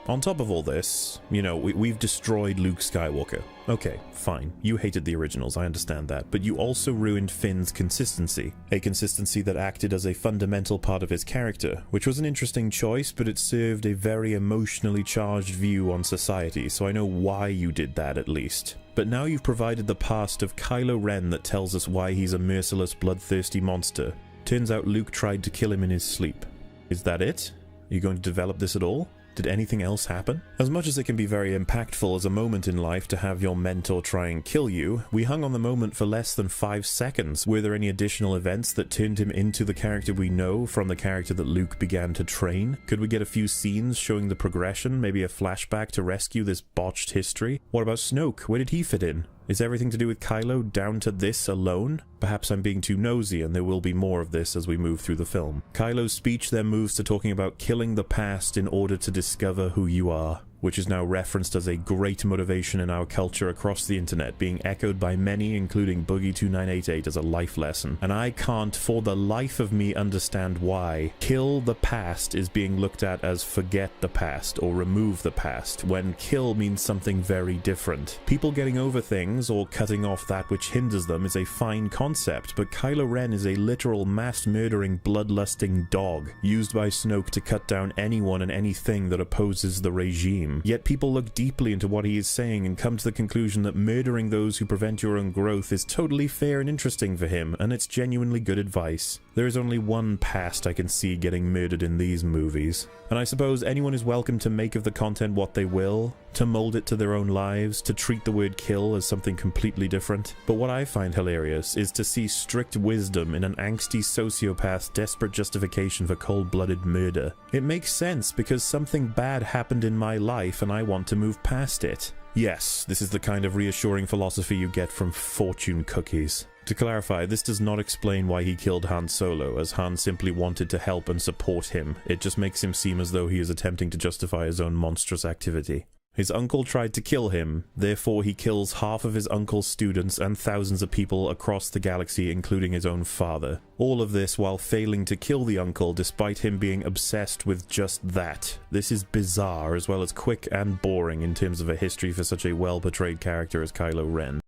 On top of all this, you know, we've destroyed Luke Skywalker. Okay, fine. You hated the originals, I understand that. But you also ruined Finn's consistency. A consistency that acted as a fundamental part of his character, which was an interesting choice, but it served a very emotionally charged view on society, so I know why you did that at least. But now you've provided the past of Kylo Ren that tells us why he's a merciless, bloodthirsty monster. Turns out Luke tried to kill him in his sleep. Is that it? Are you going to develop this at all? Did anything else happen? As much as it can be very impactful as a moment in life to have your mentor try and kill you, we hung on the moment for less than 5 seconds. Were there any additional events that turned him into the character we know from the character that Luke began to train? Could we get a few scenes showing the progression, maybe a flashback to rescue this botched history? What about Snoke? Where did he fit in? Is everything to do with Kylo down to this alone? Perhaps I'm being too nosy and there will be more of this as we move through the film. Kylo's speech then moves to talking about killing the past in order to discover who you are, which is now referenced as a great motivation in our culture across the internet, being echoed by many, including Boogie2988, as a life lesson. And I can't for the life of me understand why kill the past is being looked at as forget the past or remove the past, when kill means something very different. People getting over things or cutting off that which hinders them is a fine concept, but Kylo Ren is a literal mass-murdering, bloodlusting dog, used by Snoke to cut down anyone and anything that opposes the regime. Yet people look deeply into what he is saying and come to the conclusion that murdering those who prevent your own growth is totally fair and interesting for him, and it's genuinely good advice. There is only one past I can see getting murdered in these movies. And I suppose anyone is welcome to make of the content what they will, to mold it to their own lives, to treat the word kill as something completely different. But what I find hilarious is to see strict wisdom in an angsty sociopath's desperate justification for cold-blooded murder. It makes sense because something bad happened in my life and I want to move past it. Yes, this is the kind of reassuring philosophy you get from fortune cookies. To clarify, this does not explain why he killed Han Solo, as Han simply wanted to help and support him. It just makes him seem as though he is attempting to justify his own monstrous activity. His uncle tried to kill him, therefore he kills half of his uncle's students and thousands of people across the galaxy, including his own father. All of this while failing to kill the uncle despite him being obsessed with just that. This is bizarre as well as quick and boring in terms of a history for such a well-portrayed character as Kylo Ren.